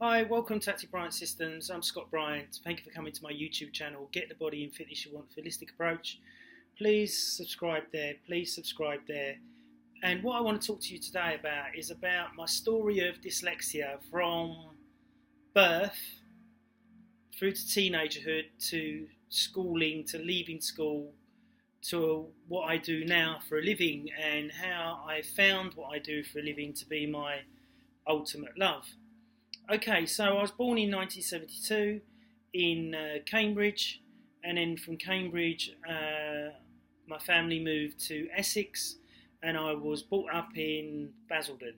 Hi, welcome to Bryant Systems. I'm Scott Bryant. Thank you for coming to my YouTube channel. Get the body and fitness you want, holistic approach. Please subscribe there. Please subscribe there. And what I want to talk to you today about is about my story of dyslexia from birth through to teenagerhood to schooling to leaving school to what I do now for a living and how I found what I do for a living to be my ultimate love. Okay, so I was born in 1972 in Cambridge, and then from Cambridge my family moved to Essex, and I was brought up in Basildon.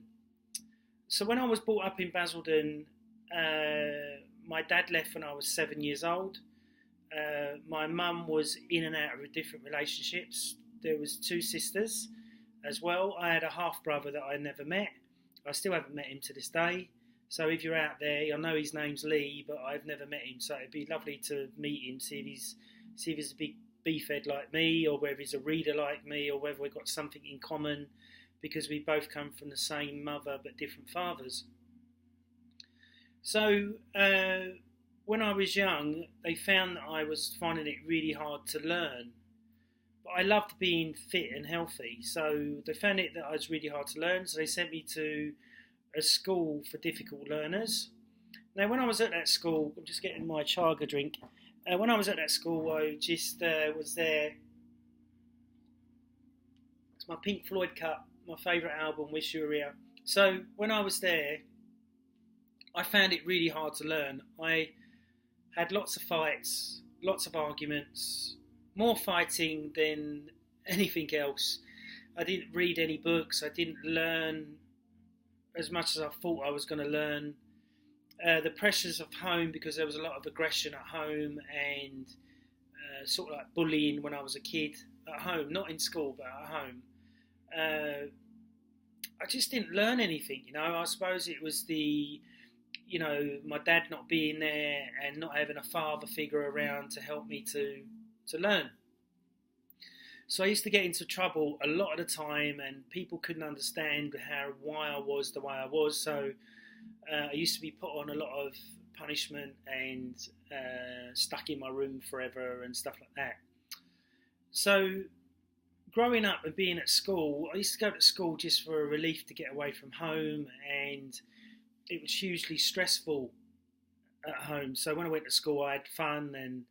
So when I was brought up in Basildon, my dad left when I was 7 years old. My mum was in and out of different relationships. There was two sisters as well. I had a half-brother that I never met. I still haven't met him to this day. So if you're out there, I know his name's Lee, but I've never met him. So it'd be lovely to meet him, see if he's a big beefhead like me, or whether he's a reader like me, or whether we've got something in common, because we both come from the same mother but different fathers. So when I was young, they found that I was finding it really hard to learn. But I loved being fit and healthy. So they found it that I was really hard to learn. So they sent me to a school for difficult learners. Now, when I was at that school, I'm just getting my chaga drink. When I was at that school, I just was there. It's my Pink Floyd cup, my favourite album, Wish You Were Here. So when I was there, I found it really hard to learn. I had lots of fights, lots of arguments, more fighting than anything else. I didn't read any books. I didn't learn as much as I thought I was going to learn. The pressures of home, because there was a lot of aggression at home and sort of like bullying when I was a kid at home, not in school but at home. I just didn't learn anything, I suppose it was my dad not being there and not having a father figure around to help me to learn. So I used to get into trouble a lot of the time, and people couldn't understand why I was the way I was. So I used to be put on a lot of punishment and stuck in my room forever and stuff like that. So growing up and being at school, I used to go to school just for a relief to get away from home, and it was hugely stressful at home. So when I went to school, I had fun, and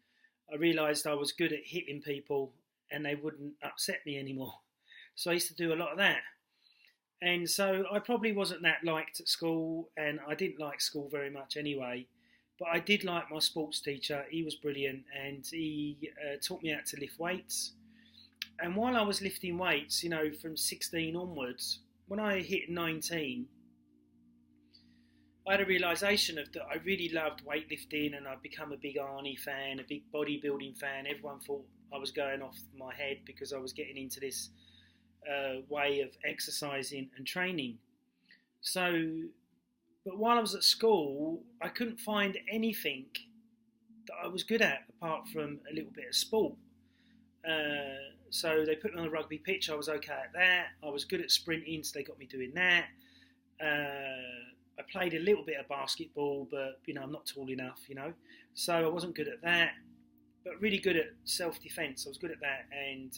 I realised I was good at hitting people and they wouldn't upset me anymore. So I used to do a lot of that. And so I probably wasn't that liked at school, and I didn't like school very much anyway. But I did like my sports teacher. He was brilliant, and he taught me how to lift weights. And while I was lifting weights, from 16 onwards, when I hit 19, I had a realisation of that I really loved weightlifting, and I'd become a big Arnie fan, a big bodybuilding fan. Everyone thought I was going off my head because I was getting into this way of exercising and training. So, but while I was at school, I couldn't find anything that I was good at apart from a little bit of sport. So they put me on the rugby pitch. I was okay at that. I was good at sprinting, so they got me doing that. I played a little bit of basketball, but I'm not tall enough, so I wasn't good at that. But really good at self-defense. I was good at that, and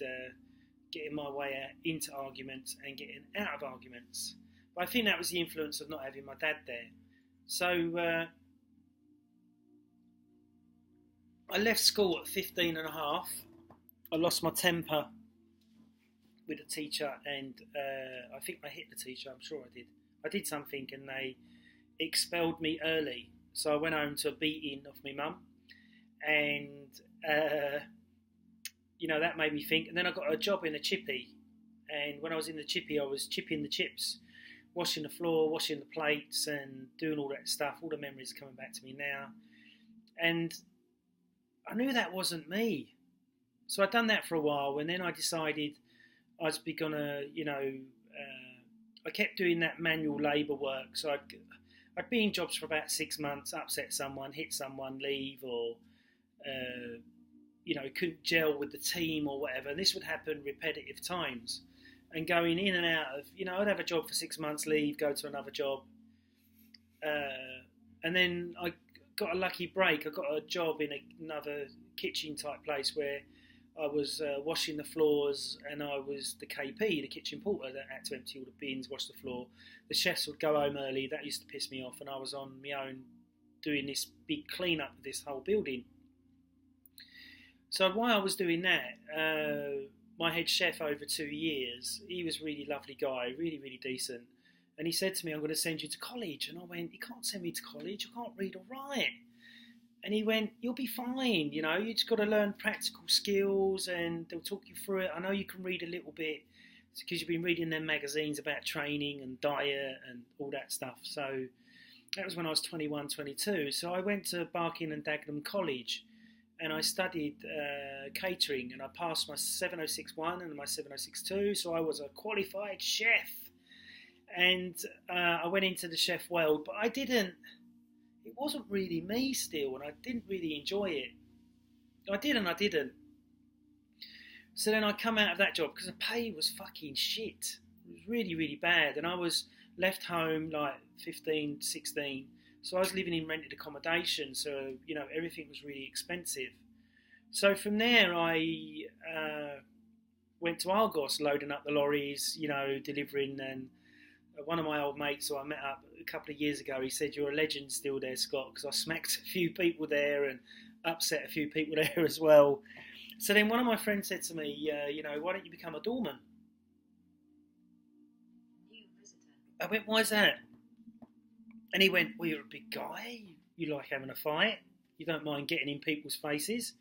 getting my way into arguments and getting out of arguments. But I think that was the influence of not having my dad there. So I left school at 15 and a half. I lost my temper with the teacher, and I think I hit the teacher. I'm sure I did. I did something, and they expelled me early. So I went home to a beating off my mum, and that made me think. And then I got a job in a chippy, and when I was in the chippy, I was chipping the chips, washing the floor, washing the plates, and doing all that stuff. All the memories are coming back to me now, and I knew that wasn't me. So I'd done that for a while, and then I decided I was gonna, I kept doing that manual labour work. So I'd be in jobs for about 6 months, upset someone, hit someone, leave, or couldn't gel with the team or whatever. And this would happen repetitive times, and going in and out of, I'd have a job for 6 months, leave, go to another job, And then I got a lucky break. I got a job in another kitchen type place where I was washing the floors, and I was the KP, the kitchen porter, that had to empty all the bins, wash the floor. The chefs would go home early. That used to piss me off, and I was on my own doing this big clean up of this whole building. So while I was doing that, my head chef over 2 years, he was a really lovely guy, really, really decent. And he said to me, I'm going to send you to college. And I went, you can't send me to college. I can't read or write. And he went, you'll be fine. You know, you just got to learn practical skills and they'll talk you through it. I know you can read a little bit because you've been reading them magazines about training and diet and all that stuff. So that was when I was 21, 22. So I went to Barking and Dagenham College and I studied catering, and I passed my 706-1 and my 706-2. So I was a qualified chef. And I went into the chef world, but it wasn't really me still, and I didn't really enjoy it. I did and I didn't. So then I come out of that job because the pay was fucking shit. It was really, really bad. And I was left home like 15, 16. So I was living in rented accommodation. So, you know, everything was really expensive. So from there, I went to Argos, loading up the lorries, you know, delivering. And one of my old mates who I met up a couple of years ago, he said, you're a legend still there, Scott, because I smacked a few people there and upset a few people there as well. So then one of my friends said to me, you know, why don't you become a doorman? New visitor. I went, why's that? And he went, well, you're a big guy. You like having a fight. You don't mind getting in people's faces.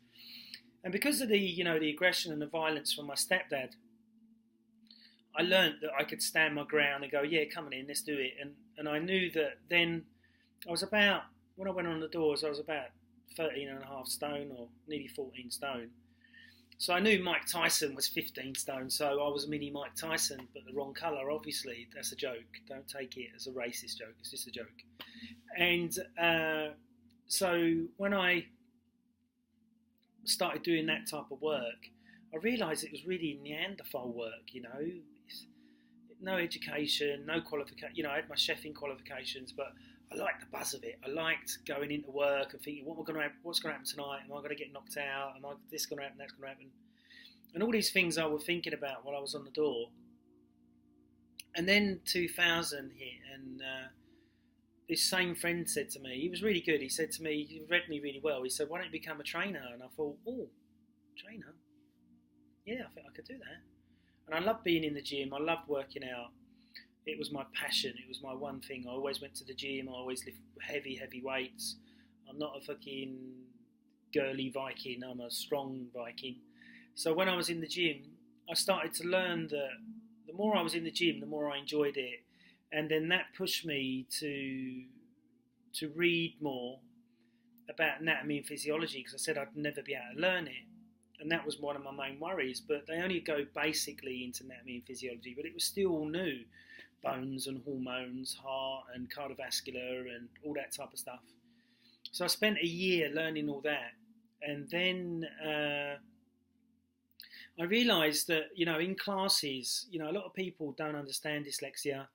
And because of the, you know, the aggression and the violence from my stepdad, I learned that I could stand my ground and go, yeah, come on in, let's do it. And I knew that then when I went on the doors, I was about 13 and a half stone or nearly 14 stone. So I knew Mike Tyson was 15 stone, so I was a mini Mike Tyson, but the wrong colour, obviously. That's a joke. Don't take it as a racist joke. It's just a joke. And so when I started doing that type of work, I realised it was really Neanderthal work, you know. No education, no qualification. You know, I had my chefing qualifications, but I liked the buzz of it. I liked going into work and thinking, what's going to happen tonight? Am I going to get knocked out? Am I this going to happen? That's going to happen? And all these things I was thinking about while I was on the door. And then 2000 hit, and this same friend said to me, he was really good. He said to me, he read me really well. He said, why don't you become a trainer? And I thought, oh, trainer? Yeah, I think I could do that. And I loved being in the gym. I loved working out. It was my passion. It was my one thing. I always went to the gym. I always lift heavy, heavy weights. I'm not a fucking girly Viking. I'm a strong Viking. So when I was in the gym, I started to learn that the more I was in the gym, the more I enjoyed it. And then that pushed me to read more about anatomy and physiology, because I said I'd never be able to learn it. And that was one of my main worries. But they only go basically into anatomy and physiology, but it was still all new. Bones and hormones, heart and cardiovascular and all that type of stuff. So I spent a year learning all that. And then I realised that, you know, in classes, you know, a lot of people don't understand dyslexia.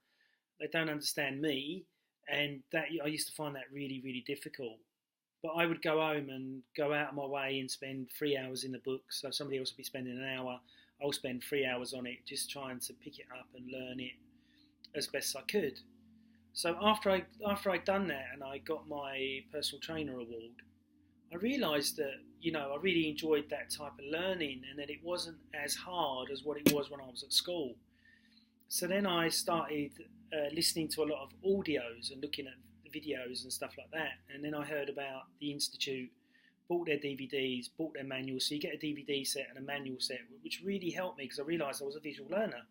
They don't understand me. And that I used to find that really, really difficult. But I would go home and go out of my way and spend 3 hours in the book. So if somebody else would be spending an hour, I'll spend 3 hours on it, just trying to pick it up and learn it as best I could. So after I'd done that and I got my personal trainer award, I realised that, you know, I really enjoyed that type of learning and that it wasn't as hard as what it was when I was at school. So then I started listening to a lot of audios and looking at videos and stuff like that. And then I heard about the Institute, bought their DVDs, bought their manuals. So you get a DVD set and a manual set, which really helped me because I realised I was a visual learner.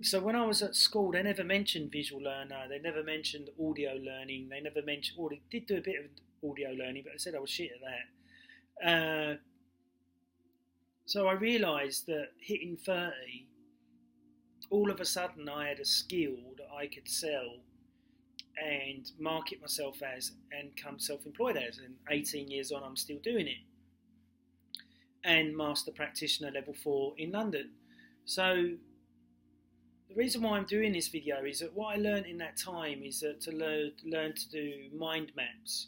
So when I was at school, they never mentioned visual learner. They never mentioned audio learning. They never mentioned, or they did do a bit of audio learning, but they said I was shit at that. So I realised that hitting 30, all of a sudden I had a skill that I could sell and market myself as and come self-employed as. And 18 years on, I'm still doing it. And Master Practitioner Level 4 in London. So The reason why I'm doing this video is that what I learned in that time is that to learn to do mind maps.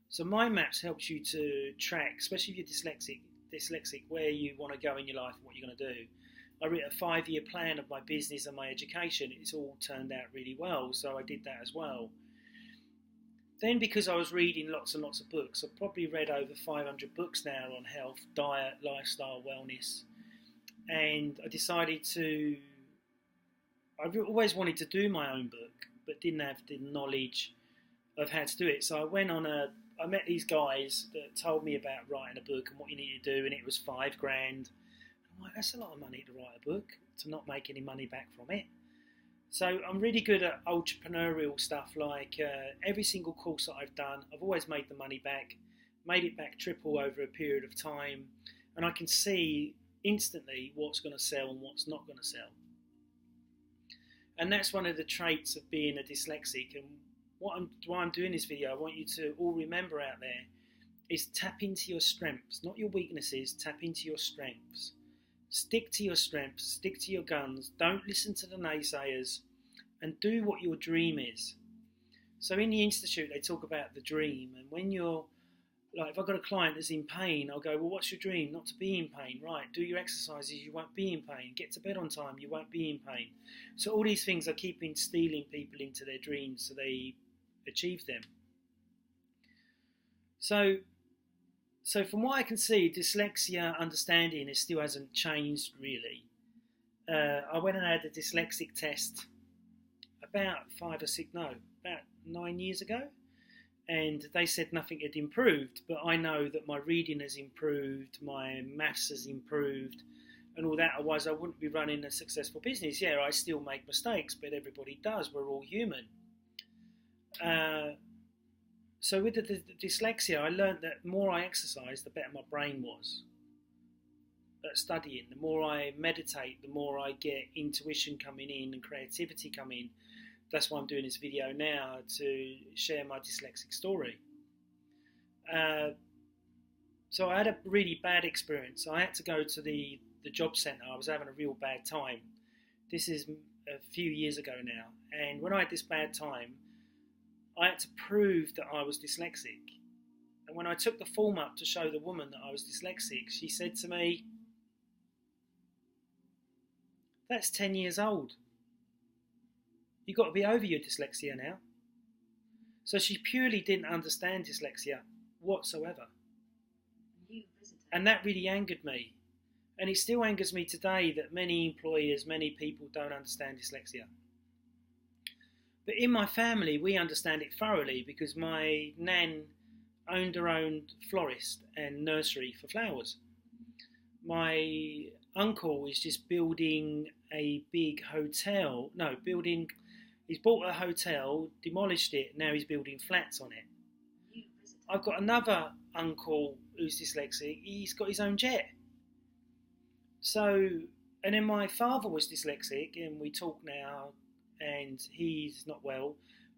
So mind maps helps you to track, especially if you're dyslexic, where you want to go in your life and what you're going to do. I wrote a 5-year plan of my business and my education. It's all turned out really well, so I did that as well. Then, because I was reading lots and lots of books, I've probably read over 500 books now on health, diet, lifestyle, wellness, and I decided to. I've always wanted to do my own book, but didn't have the knowledge of how to do it. So I met these guys that told me about writing a book and what you need to do, and it was $5,000. I'm like, that's a lot of money to write a book, to not make any money back from it. So I'm really good at entrepreneurial stuff, like every single course that I've done, I've always made the money back, made it back triple over a period of time, and I can see instantly what's going to sell and what's not going to sell. And that's one of the traits of being a dyslexic. And why I'm doing this video, I want you to all remember out there, is tap into your strengths, not your weaknesses. Tap into your strengths. Stick to your strengths, stick to your guns, don't listen to the naysayers, and do what your dream is. So in the Institute, they talk about the dream, and when you're, like, if I've got a client that's in pain, I'll go, well, what's your dream? Not to be in pain, right? Do your exercises, you won't be in pain. Get to bed on time, you won't be in pain. So all these things are keeping stealing people into their dreams so they achieve them. So from what I can see, dyslexia understanding still hasn't changed really. I went and had a dyslexic test about 9 years ago, and they said nothing had improved, but I know that my reading has improved, my maths has improved, and all that. Otherwise I wouldn't be running a successful business. Yeah, I still make mistakes, but everybody does, we're all human. So with the dyslexia, I learned that the more I exercise, the better my brain was at studying. The more I meditate, the more I get intuition coming in and creativity coming. That's why I'm doing this video now, to share my dyslexic story. So I had a really bad experience. I had to go to the job centre. I was having a real bad time. This is a few years ago now. And when I had this bad time, I had to prove that I was dyslexic. And when I took the form up to show the woman that I was dyslexic, she said to me, that's 10 years old. You've got to be over your dyslexia now. So she purely didn't understand dyslexia whatsoever. And that really angered me. And it still angers me today that many employers, many people don't understand dyslexia. But in my family, we understand it thoroughly because my nan owned her own florist and nursery for flowers. My uncle is just building a big hotel. He's bought a hotel, demolished it, now he's building flats on it. I've got another uncle who's dyslexic, he's got his own jet. So, and then my father was dyslexic, and we talk now, and he's not well,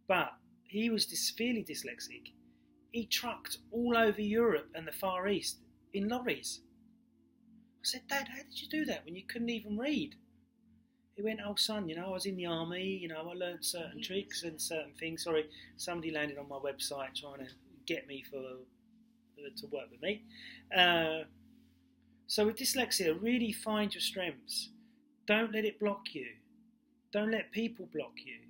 but he was severely dyslexic. He trucked all over Europe and the Far East in lorries. I said, Dad, how did you do that when you couldn't even read? He went, oh son, I was in the army, I learned certain tricks and certain things. Sorry, somebody landed on my website trying to get me to work with me. So with dyslexia, really find your strengths. Don't let it block you. Don't let people block you.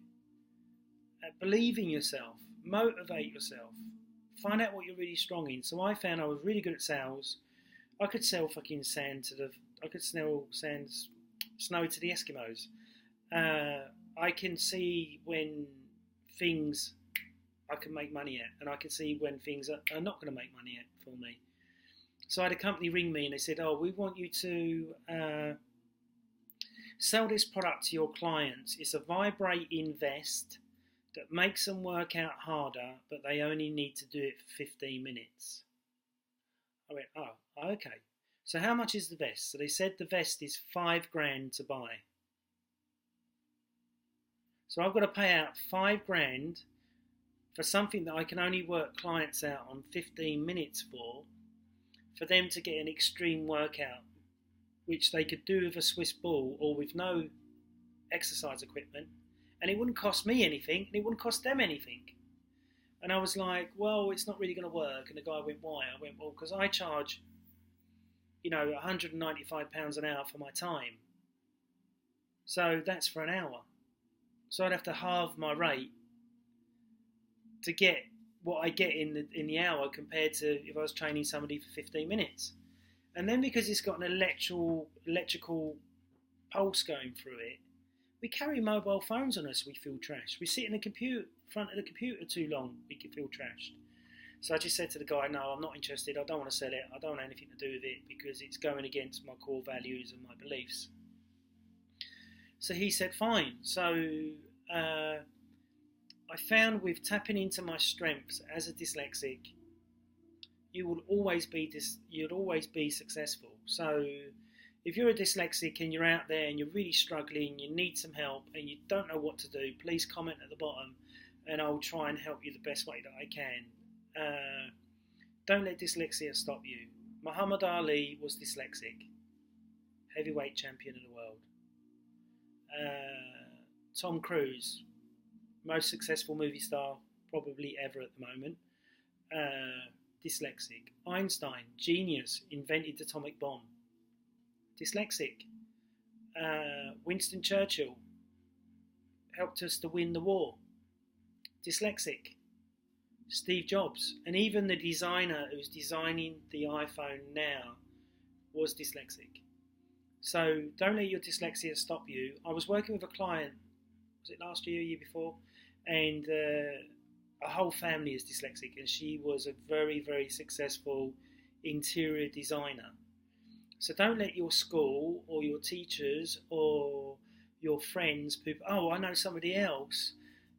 Believe in yourself. Motivate yourself. Find out what you're really strong in. So I found I was really good at sales. I could sell fucking sand snow to the Eskimos. I can see when things I can make money at, and I can see when things are not going to make money at for me. So I had a company ring me and they said, we want you to sell this product to your clients. It's a vibrating vest that makes them work out harder, but they only need to do it for 15 minutes. I went, oh, okay. So how much is the vest? So they said the vest is $5,000 to buy. So I've got to pay out $5,000 for something that I can only work clients out on 15 minutes for them to get an extreme workout, which they could do with a Swiss ball or with no exercise equipment, and it wouldn't cost me anything, and it wouldn't cost them anything. And I was like, well, it's not really going to work. And the guy went, why? I went, well, because I charge, £195 an hour for my time. So that's for an hour. So I'd have to halve my rate to get what I get in the hour compared to if I was training somebody for 15 minutes. And then because it's got an electrical pulse going through it, we carry mobile phones on us, we feel trashed. We sit in the front of the computer too long, we can feel trashed. So I just said to the guy, no, I'm not interested, I don't want to sell it, I don't want anything to do with it because it's going against my core values and my beliefs. So he said, fine. So I found with tapping into my strengths as a dyslexic, you'll always be successful. So if you're a dyslexic and you're out there and you're really struggling, you need some help and you don't know what to do, please comment at the bottom and I'll try and help you the best way that I can. Don't let dyslexia stop you. Muhammad Ali was dyslexic, heavyweight champion of the world. Tom Cruise, most successful movie star probably ever at the moment, dyslexic. Einstein, genius, invented the atomic bomb, dyslexic. Winston Churchill helped us to win the war, dyslexic. Steve Jobs, and even the designer who's designing the iPhone now was dyslexic. So don't let your dyslexia stop you. I was working with a client, was it last year, year before, and a whole family is dyslexic, and she was a very, very successful interior designer. So don't let your school or your teachers or your friends, oh, I know somebody else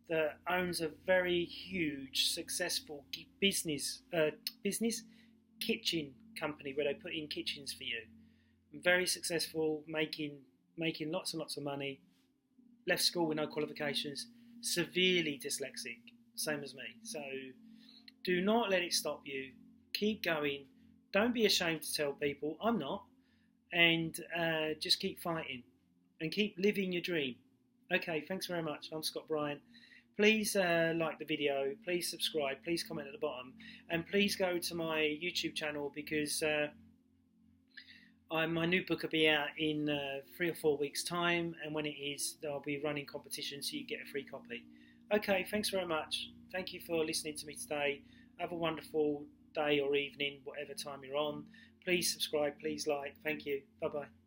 that owns a very huge, successful business kitchen company where they put in kitchens for you. Very successful, making lots and lots of money. Left school with no qualifications. Severely dyslexic, same as me. So do not let it stop you. Keep going. Don't be ashamed to tell people, I'm not. And just keep fighting and keep living your dream. Okay, thanks very much. I'm Scott Bryant. Please like the video, please subscribe, please comment at the bottom, and please go to my YouTube channel because my new book will be out in 3 or 4 weeks' time, and when it is, I'll be running competitions so you get a free copy. Okay, thanks very much. Thank you for listening to me today. Have a wonderful day or evening, whatever time you're on. Please subscribe, please like. Thank you. Bye-bye.